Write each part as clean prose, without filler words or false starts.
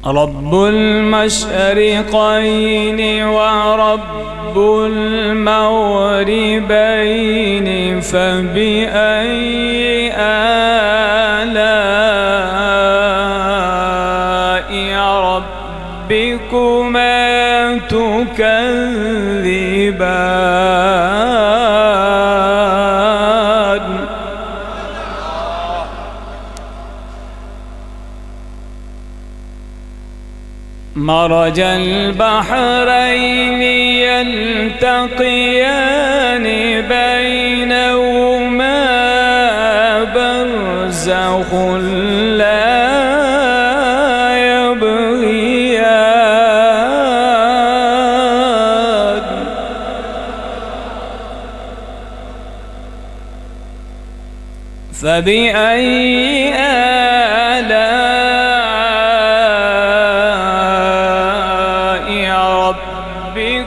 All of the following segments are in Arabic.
رب المشرقين ورب المغربين فبأي آلاء ربكما تكذبان مرج البحرين يلتقيان بينهما برزخ لا يبغيان فبأي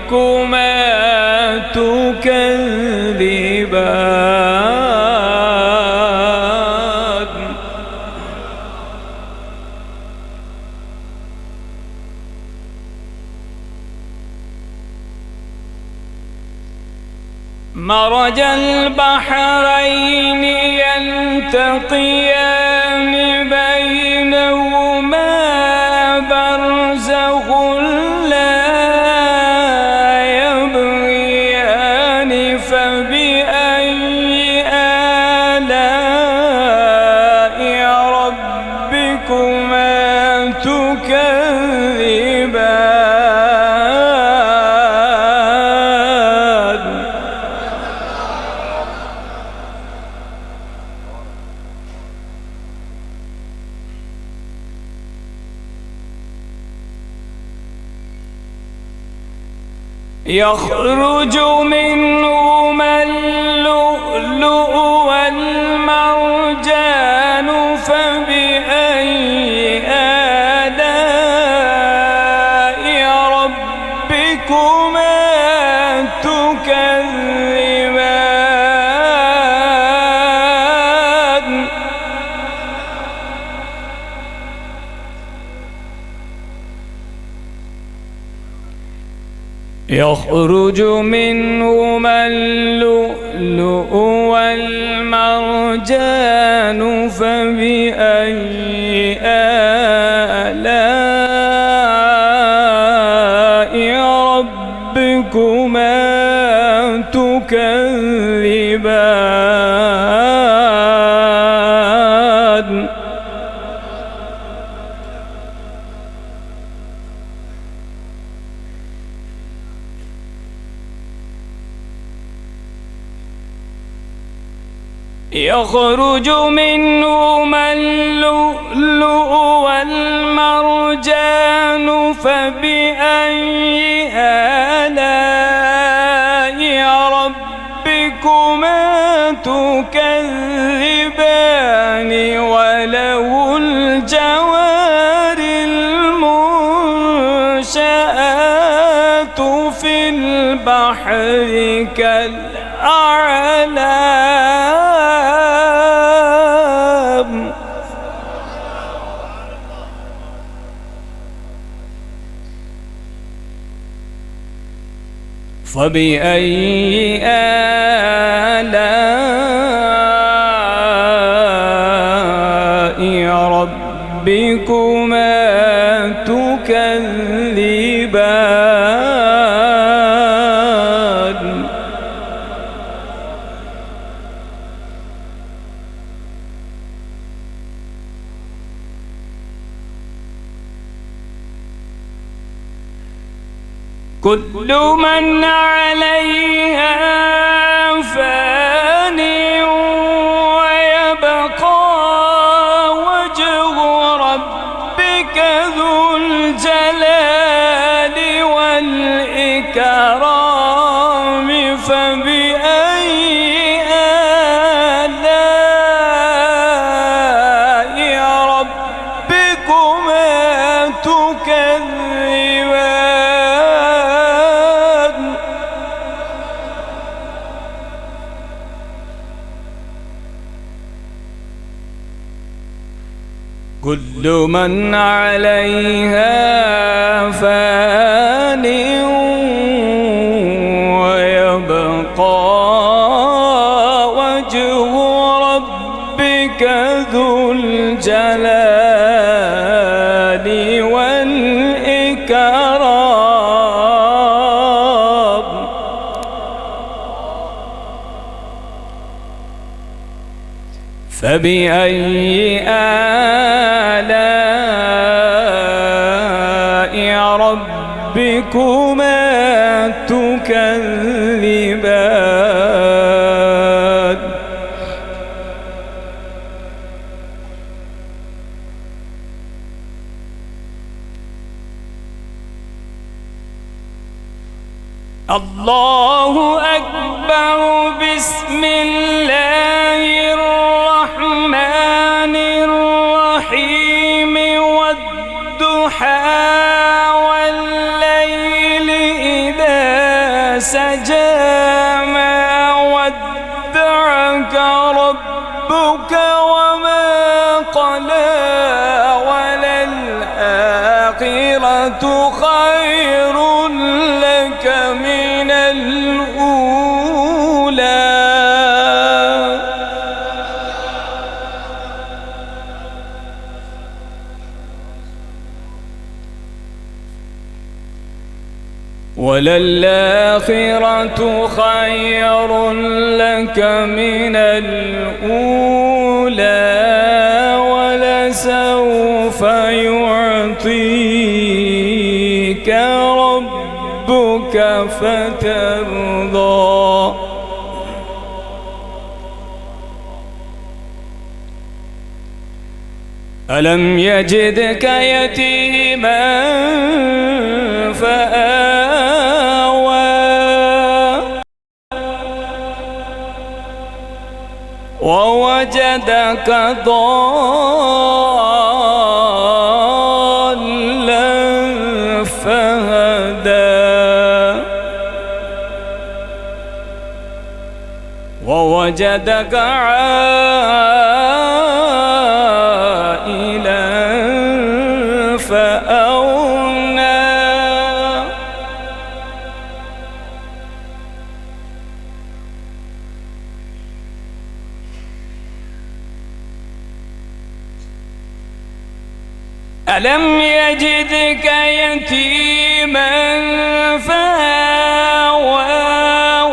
ربكما تكذبان مرج البحرين يلتقيان بينهما برزخ فبأي آلاء ربكما تكذبان يخرج منهما اللؤلؤ والمرجان فبأي آلاء ربكما تكذبان يخرج منهما اللؤلؤ والمرجان فبأي آلاء ربكما تكذبان يخرج منهما اللؤلؤ والمرجان فبأي آلاء ربكما تكذبان وله الجوار المنشآت في البحر كالأعلام فبأي آلاء ربكما تكذبان كل من عليها فان ويبقى وجه ربك ذو الجلال والإكرام فبأي آلاء ربكما تكذبان كل من عليها فان ويبقى وجه ربك ذو الجلال والإكرام. فبأي آلاء ربكما تكذبان. الله أكبر. بسم الله الرحمن الرحيم. والضحى والليل إذا سجى ما ودعك ربك وما قلى وللآخرة خير لك من الأولى. وللآخرة خير لك من الأولى ولسوف يعطيك ربك فترضى. ألم يجدك يتيما فآوى ووجدك ضالا فهدى ووجدك عائلا فأغنى ألم يجدك يتيما فآوى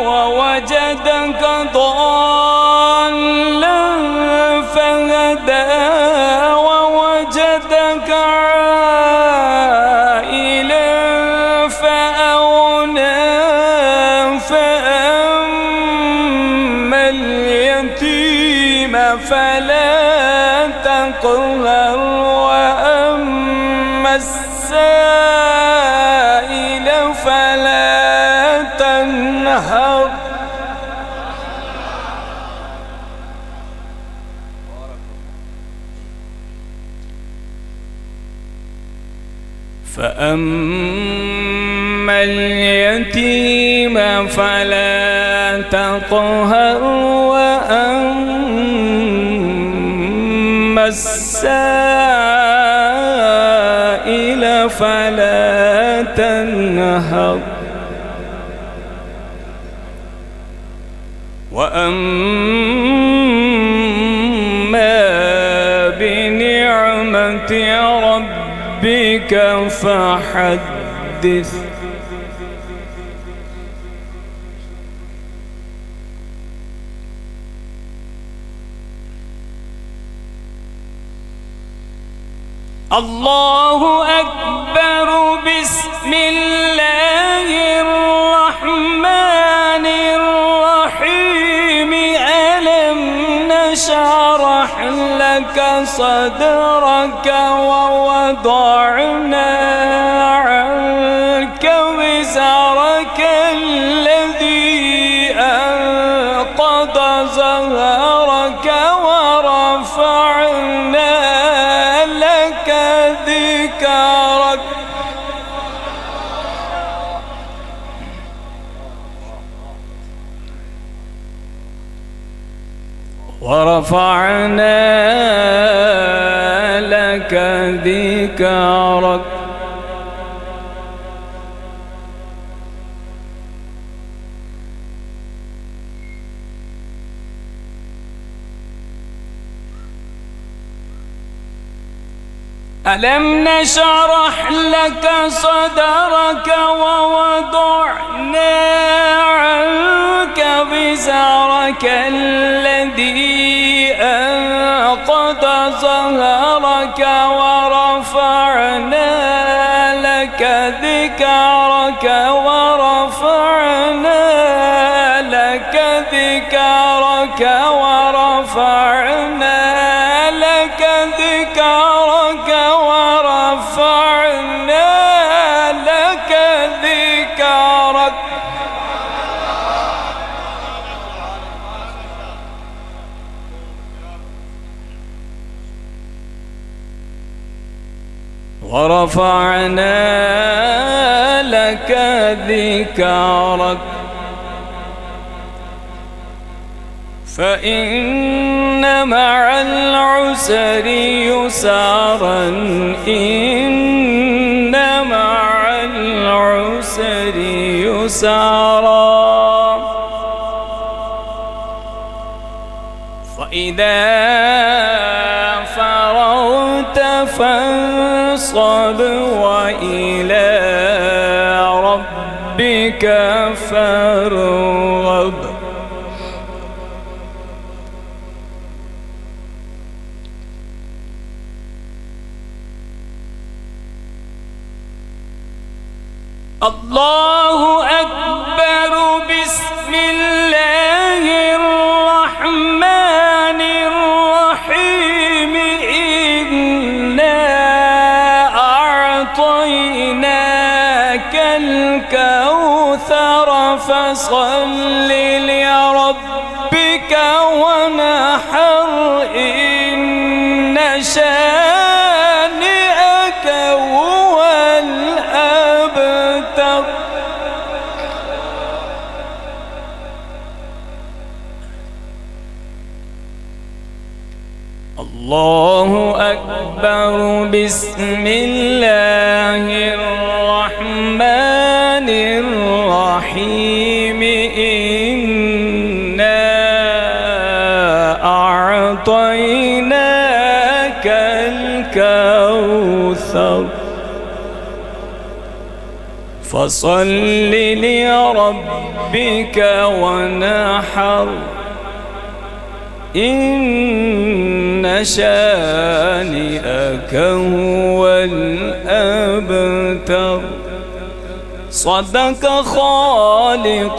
ووجدك ضالا فهدى ووجدك عائلا فأغنى فأما اليتيم فلا تقهر وأما السائل فلا تنهر. فأما اليتيم فلا تقهر وأما السائل فلا تنهر. وأما بنعمة ربك فحدث. الله أكبر. بسم الله الرحمن الرحيم. ألم نشرح لك صدرك ووضعنا عنك وزرك الذي أنقض ظهرك ورفعنا لك ذكرك. ورفعنا لك ذكرك ألم نشرح لك صدرك ووضعنا عنك وزرك الذي أنقض ظهرك ورفعنا لك ذكرك ورفعنا لك ذكرك ورفعنا لك ذكرك ورفعنا لك ذكرك ورفعنا لك ذكرك فإن مع العسر يسرا إن مع العسر يسرا فإذا فرغت فانصب وإلى ربك فارغب الله أكبر بسم الله الرحمن الرحيم إنا أعطيناك الكوثر فصل لربك ونحر إن شانئك هو الأبتر الله أكبر بسم الله الرحمن الرحيم إنا أعطيناك الكوثر فصل لربك ونحر إن شانئك هو الأبتر صدق خالقنا